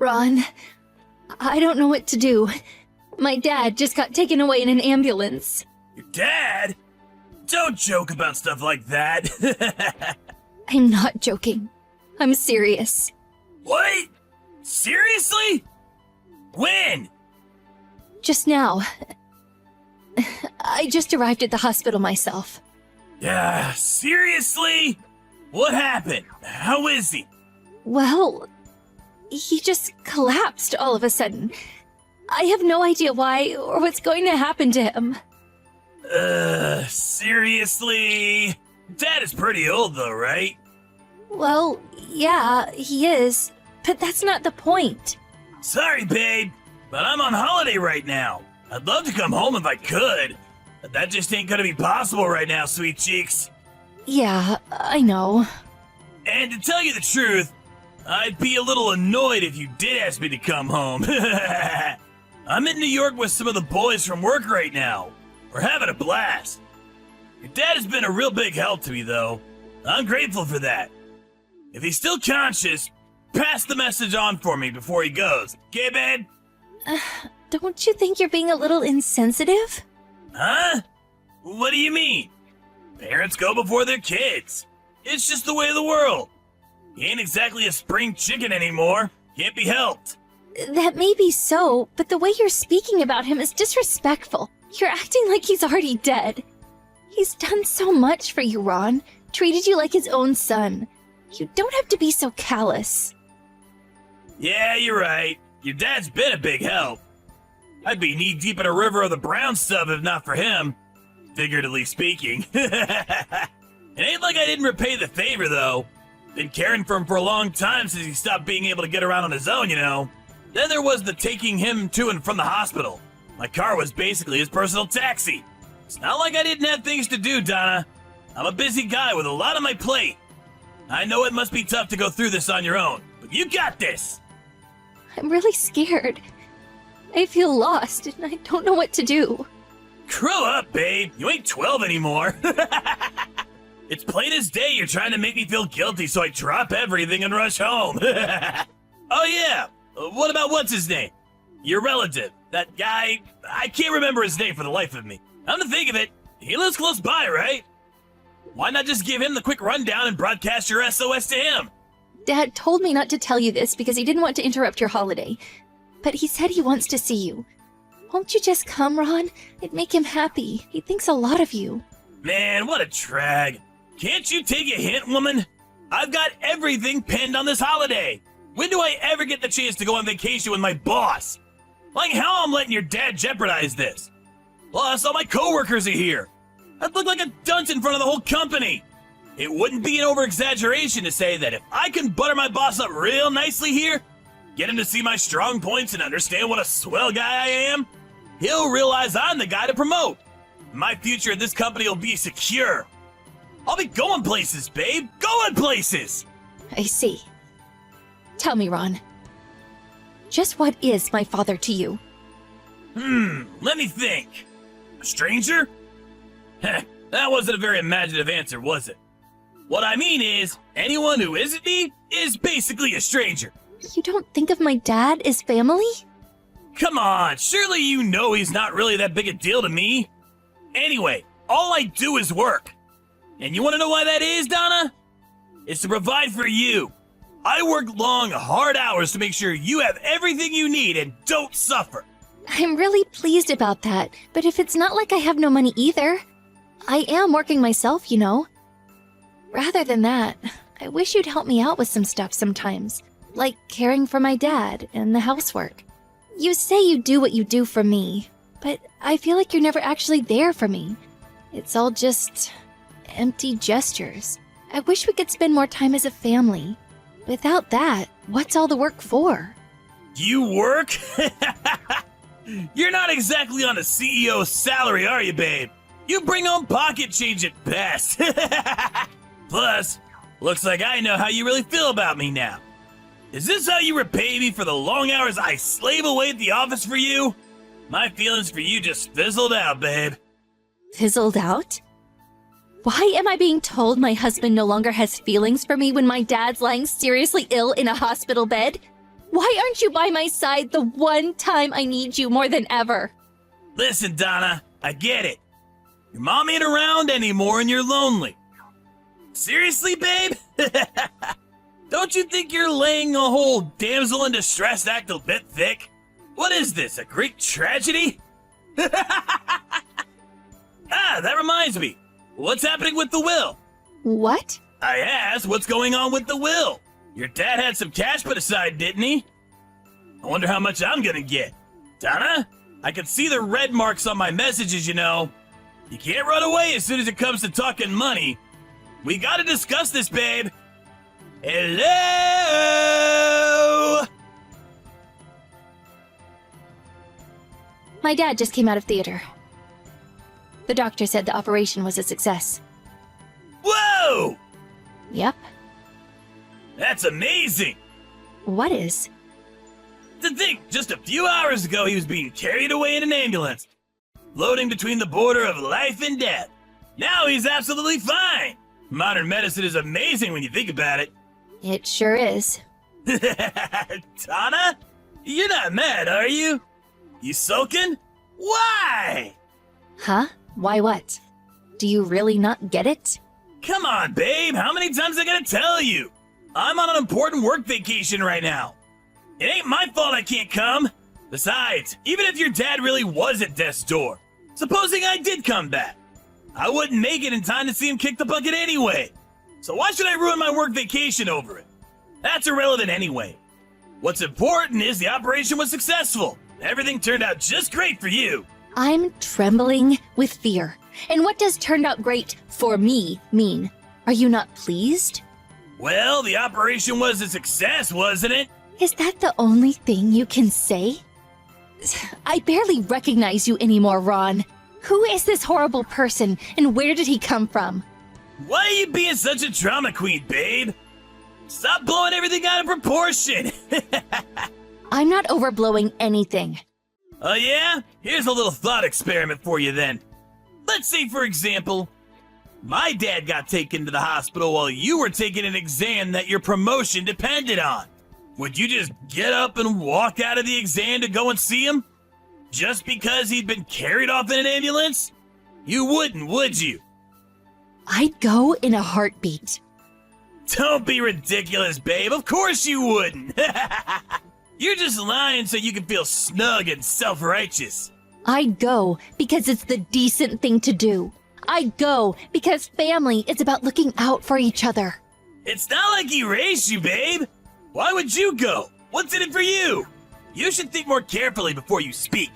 Ron, I don't know what to do. My dad just got taken away in an ambulance. Your dad? Don't joke about stuff like that. I'm not joking. I'm serious. What? Seriously? When? Just now. I just arrived at the hospital myself. Yeah, seriously? What happened? How is he? Well, he just collapsed all of a sudden. I have no idea why or what's going to happen to him. Seriously? Dad is pretty old though, right? Well, yeah, he is, but that's not the point. Sorry, babe, but I'm on holiday right now. I'd love to come home if I could, but that just ain't gonna be possible right now, sweet cheeks. Yeah, I know. And to tell you the truth, I'd be a little annoyed if you did ask me to come home. I'm in New York with some of the boys from work right now. We're having a blast. Your dad has been a real big help to me, though. I'm grateful for that. If he's still conscious, pass the message on for me before he goes. Okay, babe? Don't you think you're being a little insensitive? Huh? What do you mean? Parents go before their kids. It's just the way of the world. He ain't exactly a spring chicken anymore. Can't be helped. That may be so, but the way you're speaking about him is disrespectful. You're acting like he's already dead. He's done so much for you, Ron. Treated you like his own son. You don't have to be so callous. Yeah, you're right. Your dad's been a big help. I'd be knee-deep in a river of the brown stuff if not for him. Figuratively speaking. It ain't like I didn't repay the favor, though. Been caring for him for a long time since he stopped being able to get around on his own, you know. Then there was the taking him to and from the hospital. My car was basically his personal taxi. It's not like I didn't have things to do, Donna. I'm a busy guy with a lot on my plate. I know it must be tough to go through this on your own, but you got this. I'm really scared. I feel lost and I don't know what to do. Grow up, babe. You ain't 12 anymore. It's plain as day you're trying to make me feel guilty, so I drop everything and rush home. Oh yeah, what about what's his name? Your relative, that guy, I can't remember his name for the life of me. Come to think of it, he lives close by, right? Why not just give him the quick rundown and broadcast your SOS to him? Dad told me not to tell you this because he didn't want to interrupt your holiday. But he said he wants to see you. Won't you just come, Ron? It'd make him happy. He thinks a lot of you. Man, what a trag. Can't you take a hint, woman? I've got everything pinned on this holiday. When do I ever get the chance to go on vacation with my boss? Like how I'm letting your dad jeopardize this? Plus, all my coworkers are here. I'd look like a dunce in front of the whole company. It wouldn't be an over-exaggeration to say that if I can butter my boss up real nicely here, get him to see my strong points and understand what a swell guy I am, he'll realize I'm the guy to promote. My future in this company will be secure. I'll be going places, babe. Going places! I see. Tell me, Ron. Just what is my father to you? Let me think. A stranger? Heh, that wasn't a very imaginative answer, was it? What I mean is, anyone who isn't me is basically a stranger. You don't think of my dad as family? Come on, surely you know he's not really that big a deal to me. Anyway, all I do is work. And you want to know why that is, Donna? It's to provide for you. I work long, hard hours to make sure you have everything you need and don't suffer. I'm really pleased about that, but if it's not like I have no money either, I am working myself, you know. Rather than that, I wish you'd help me out with some stuff sometimes, like caring for my dad and the housework. You say you do what you do for me, but I feel like you're never actually there for me. It's all just empty gestures. I wish we could spend more time as a family. Without that, what's all the work for? You work? You're not exactly on a CEO's salary, are you, babe? You bring home pocket change at best. Plus, looks like I know how you really feel about me now. Is this how you repay me for the long hours I slave away at the office for you? My feelings for you just fizzled out, babe. Fizzled out? Why am I being told my husband no longer has feelings for me when my dad's lying seriously ill in a hospital bed? Why aren't you by my side the one time I need you more than ever? Listen, Donna, I get it. Your mom ain't around anymore and you're lonely. Seriously, babe? Don't you think you're laying a whole damsel in distress act a bit thick? What is this, a Greek tragedy? That reminds me. What's happening with the will? What? I asked, what's going on with the will? Your dad had some cash put aside, didn't he? I wonder how much I'm gonna get. Donna, I can see the red marks on my messages, you know. You can't run away as soon as it comes to talking money. We gotta discuss this, babe. Hello? My dad just came out of theater. The doctor said the operation was a success. Whoa! Yep. That's amazing. What is? To think, just a few hours ago he was being carried away in an ambulance, floating between the border of life and death. Now he's absolutely fine. Modern medicine is amazing when you think about it. It sure is. Donna? You're not mad, are you? You sulking? Why? Huh? Why what? Do you really not get it? Come on, babe. How many times I gotta tell you? I'm on an important work vacation right now. It ain't my fault I can't come. Besides, even if your dad really was at death's door, supposing I did come back, I wouldn't make it in time to see him kick the bucket anyway. So why should I ruin my work vacation over it? That's irrelevant anyway. What's important is the operation was successful. Everything turned out just great for you. I'm trembling with fear. And what does turned out great for me mean? Are you not pleased? Well, the operation was a success, wasn't it? Is that the only thing you can say? I barely recognize you anymore, Ron. Who is this horrible person, and where did he come from? Why are you being such a drama queen, babe? Stop blowing everything out of proportion. I'm not overblowing anything. Oh yeah? Here's a little thought experiment for you then. Let's say, for example, my dad got taken to the hospital while you were taking an exam that your promotion depended on. Would you just get up and walk out of the exam to go and see him? Just because he'd been carried off in an ambulance? You wouldn't, would you? I'd go in a heartbeat. Don't be ridiculous, babe. Of course you wouldn't. You're just lying so you can feel snug and self-righteous. I'd go because it's the decent thing to do. I'd go because family is about looking out for each other. It's not like he raised you, babe. Why would you go? What's in it for you? You should think more carefully before you speak.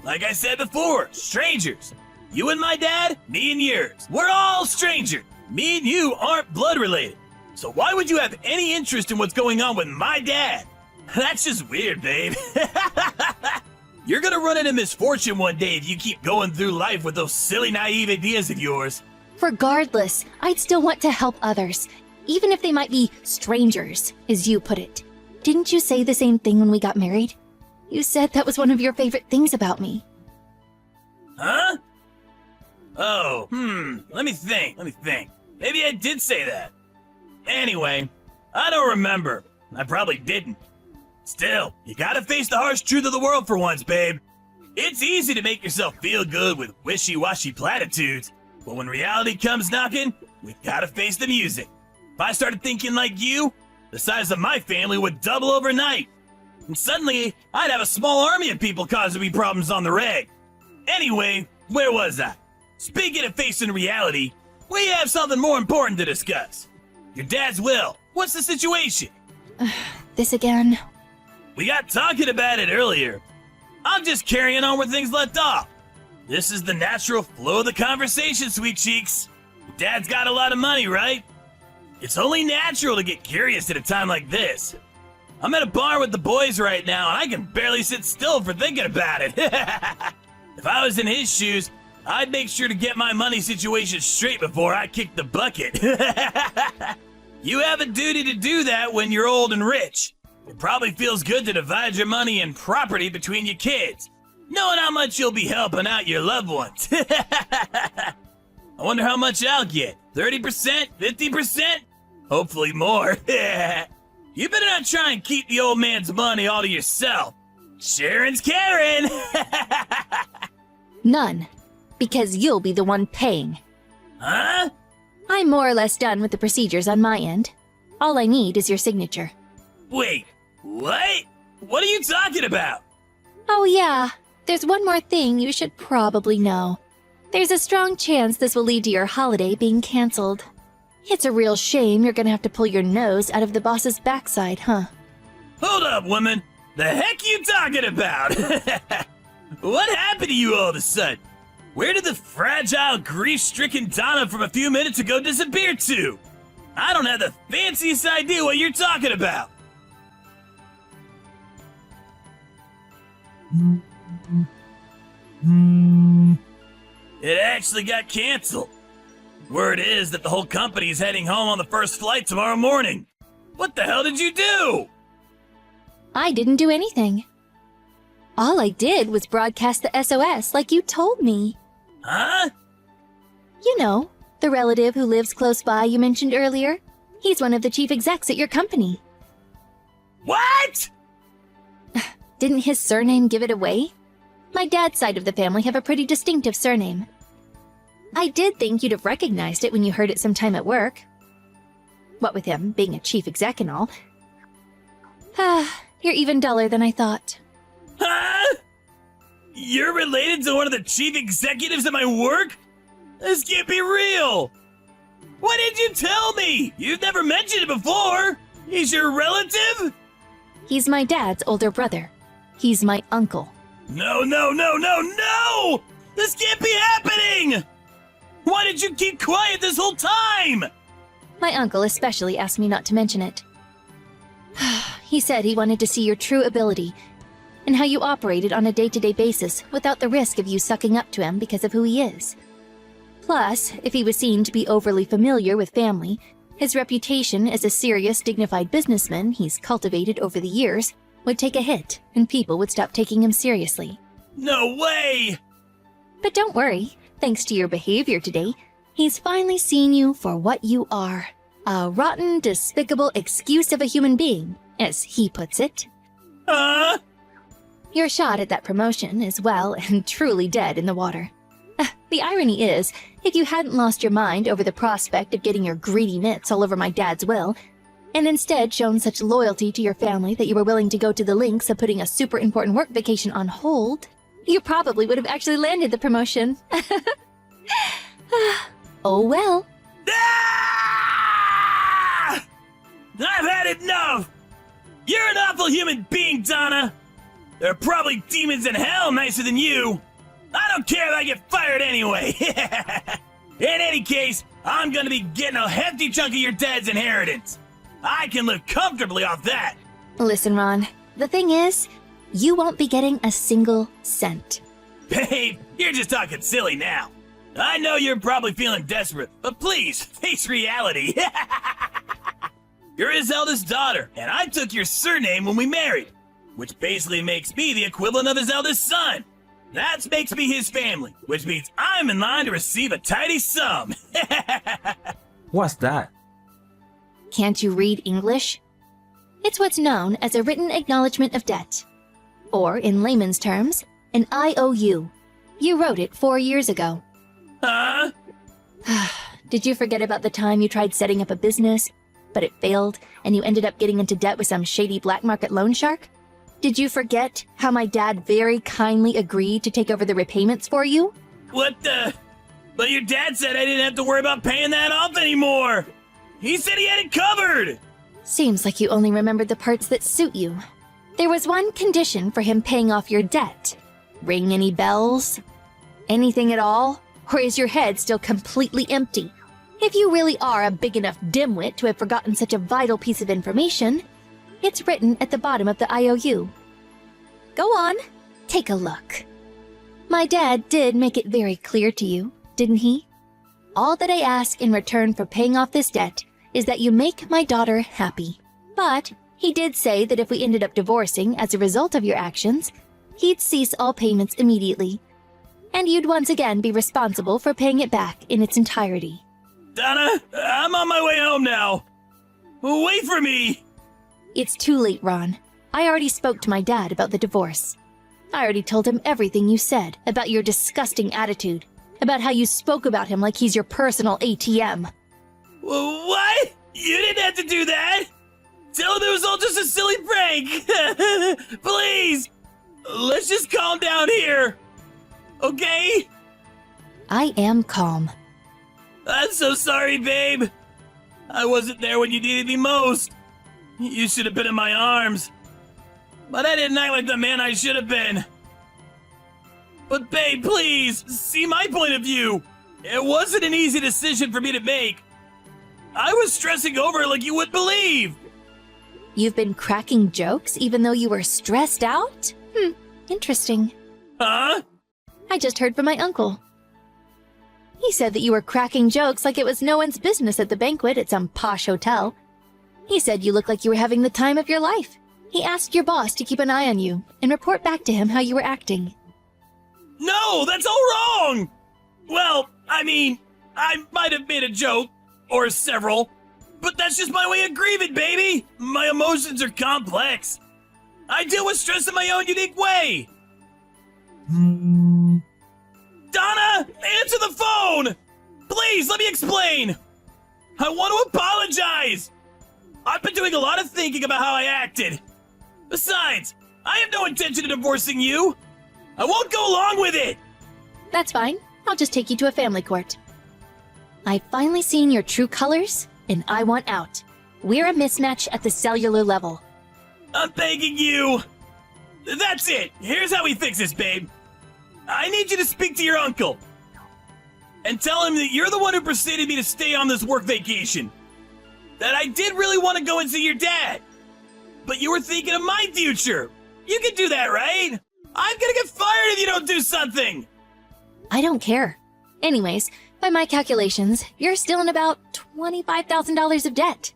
Like I said before, strangers. You and my dad, me and yours. We're all strangers. Me and you aren't blood related. So why would you have any interest in what's going on with my dad? That's just weird, babe. You're gonna run into misfortune one day if you keep going through life with those silly, naive ideas of yours. Regardless, I'd still want to help others, even if they might be strangers, as you put it. Didn't you say the same thing when we got married? You said that was one of your favorite things about me. Huh? Oh, let me think. Maybe I did say that. Anyway, I don't remember. I probably didn't. Still, you gotta face the harsh truth of the world for once, babe. It's easy to make yourself feel good with wishy-washy platitudes, but when reality comes knocking, we've gotta face the music. If I started thinking like you, the size of my family would double overnight. And suddenly, I'd have a small army of people causing me problems on the reg. Anyway, where was I? Speaking of facing reality, we have something more important to discuss. Your dad's will. What's the situation? This again? We got talking about it earlier. I'm just carrying on where things left off. This is the natural flow of the conversation, sweet cheeks. Your dad's got a lot of money, right? It's only natural to get curious at a time like this. I'm at a bar with the boys right now, and I can barely sit still for thinking about it. If I was in his shoes, I'd make sure to get my money situation straight before I kick the bucket. You have a duty to do that when you're old and rich. It probably feels good to divide your money and property between your kids, knowing how much you'll be helping out your loved ones. I wonder how much I'll get. 30%? 50%? Hopefully more. You better not try and keep the old man's money all to yourself. Sharon's Karen! None. Because you'll be the one paying. Huh? I'm more or less done with the procedures on my end. All I need is your signature. Wait, what? What are you talking about? Oh yeah, there's one more thing you should probably know. There's a strong chance this will lead to your holiday being cancelled. It's a real shame you're gonna have to pull your nose out of the boss's backside, huh? Hold up, woman. The heck you talking about? What happened to you all of a sudden? Where did the fragile, grief-stricken Donna from a few minutes ago disappear to? I don't have the fanciest idea what you're talking about. It actually got canceled. Word is that the whole company's heading home on the first flight tomorrow morning. What the hell did you do? I didn't do anything. All I did was broadcast the SOS like you told me. Huh? You know, the relative who lives close by you mentioned earlier. He's one of the chief execs at your company. What? Didn't his surname give it away? My dad's side of the family have a pretty distinctive surname. I did think you'd have recognized it when you heard it sometime at work. What with him being a chief exec and all. You're even duller than I thought. Huh? You're related to one of the chief executives at my work? This can't be real. Why didn't you tell me? You've never mentioned it before. He's your relative? He's my dad's older brother. He's my uncle. No, no, no, no, no! This can't be happening! Why did you keep quiet this whole time? My uncle especially asked me not to mention it. He said he wanted to see your true ability and how you operated on a day-to-day basis without the risk of you sucking up to him because of who he is. Plus, if he was seen to be overly familiar with family, his reputation as a serious, dignified businessman he's cultivated over the years would take a hit and people would stop taking him seriously. No way! But don't worry, thanks to your behavior today, he's finally seen you for what you are. A rotten, despicable excuse of a human being, as he puts it. Huh? Your shot at that promotion is well and truly dead in the water. The irony is, if you hadn't lost your mind over the prospect of getting your greedy mitts all over my dad's will, and instead shown such loyalty to your family that you were willing to go to the lengths of putting a super important work vacation on hold, you probably would have actually landed the promotion. Oh well. Ah! I've had enough! You're an awful human being, Donna! There are probably demons in hell nicer than you! I don't care if I get fired anyway! In any case, I'm gonna be getting a hefty chunk of your dad's inheritance. I can live comfortably off that! Listen, Ron, the thing is, you won't be getting a single cent. Babe, you're just talking silly now. I know you're probably feeling desperate, but please, face reality. You're his eldest daughter, and I took your surname when we married, which basically makes me the equivalent of his eldest son. That makes me his family, which means I'm in line to receive a tidy sum. What's that? Can't you read English? It's what's known as a written acknowledgement of debt. Or, in layman's terms, an IOU. You wrote it 4 years ago. Huh? Did you forget about the time you tried setting up a business, but it failed, and you ended up getting into debt with some shady black market loan shark? Did you forget how my dad very kindly agreed to take over the repayments for you? What the? But your dad said I didn't have to worry about paying that off anymore. He said he had it covered. Seems like you only remembered the parts that suit you. There was one condition for him paying off your debt. Ring any bells? Anything at all? Or is your head still completely empty? If you really are a big enough dimwit to have forgotten such a vital piece of information, it's written at the bottom of the IOU. Go on, take a look. My dad did make it very clear to you, didn't he? All that I ask in return for paying off this debt is that you make my daughter happy. But he did say that if we ended up divorcing as a result of your actions, he'd cease all payments immediately. And you'd once again be responsible for paying it back in its entirety. Donna, I'm on my way home now. Wait for me. It's too late, Ron. I already spoke to my dad about the divorce. I already told him everything you said about your disgusting attitude, about how you spoke about him like he's your personal ATM. What? You didn't have to do that! Tell him it was all just a silly prank! Please! Let's just calm down here! Okay? I am calm. I'm so sorry, babe. I wasn't there when you needed me most. You should have been in my arms. But I didn't act like the man I should have been. But babe, please, see my point of view. It wasn't an easy decision for me to make. I was stressing over it like you wouldn't believe. You've been cracking jokes even though you were stressed out? Interesting. Huh? I just heard from my uncle. He said that you were cracking jokes like it was no one's business at the banquet at some posh hotel. He said you looked like you were having the time of your life. He asked your boss to keep an eye on you and report back to him how you were acting. No, that's all wrong! Well, I mean, I might have made a joke, or several, but that's just my way of grieving, baby! My emotions are complex. I deal with stress in my own unique way. Donna, answer the phone! Please, let me explain! I want to apologize! I've been doing a lot of thinking about how I acted. Besides, I have no intention of divorcing you. I won't go along with it! That's fine. I'll just take you to a family court. I've finally seen your true colors, and I want out. We're a mismatch at the cellular level. I'm begging you. That's it. Here's how we fix this, babe. I need you to speak to your uncle. And tell him that you're the one who persuaded me to stay on this work vacation. That I did really want to go and see your dad. But you were thinking of my future. You can do that, right? I'm gonna get fired if you don't do something. I don't care. Anyways, by my calculations, you're still in about $25,000 of debt.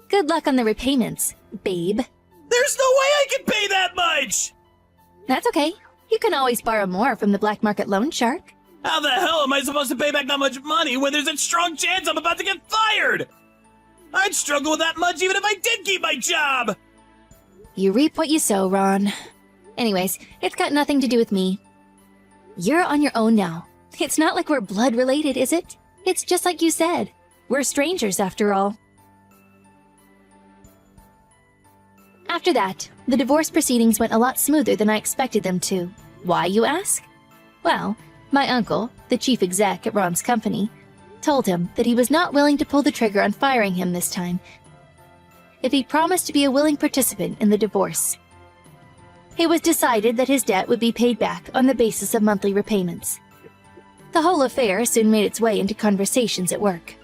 Good luck on the repayments, babe. There's no way I can pay that much! That's okay. You can always borrow more from the black market loan shark. How the hell am I supposed to pay back that much money when there's a strong chance I'm about to get fired? I'd struggle with that much even if I did keep my job! You reap what you sow, Ron. Anyways, it's got nothing to do with me. You're on your own now. It's not like we're blood related, is it? It's just like you said. We're strangers after all. After that, the divorce proceedings went a lot smoother than I expected them to. Why, you ask? Well, my uncle, the chief exec at Ron's company, told him that he was not willing to pull the trigger on firing him this time if he promised to be a willing participant in the divorce. It was decided that his debt would be paid back on the basis of monthly repayments. The whole affair soon made its way into conversations at work.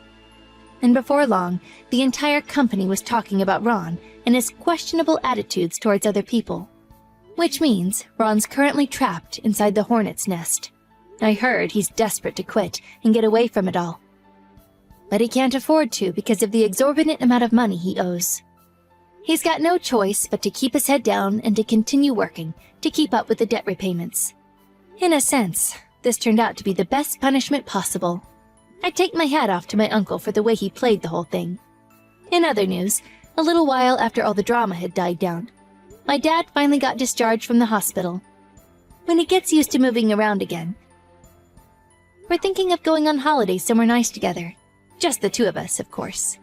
And before long, the entire company was talking about Ron and his questionable attitudes towards other people. Which means Ron's currently trapped inside the hornet's nest. I heard he's desperate to quit and get away from it all. But he can't afford to because of the exorbitant amount of money he owes. He's got no choice but to keep his head down and to continue working to keep up with the debt repayments. In a sense, this turned out to be the best punishment possible. I take my hat off to my uncle for the way he played the whole thing. In other news, a little while after all the drama had died down, my dad finally got discharged from the hospital. When he gets used to moving around again, we're thinking of going on holiday somewhere nice together. Just the two of us, of course.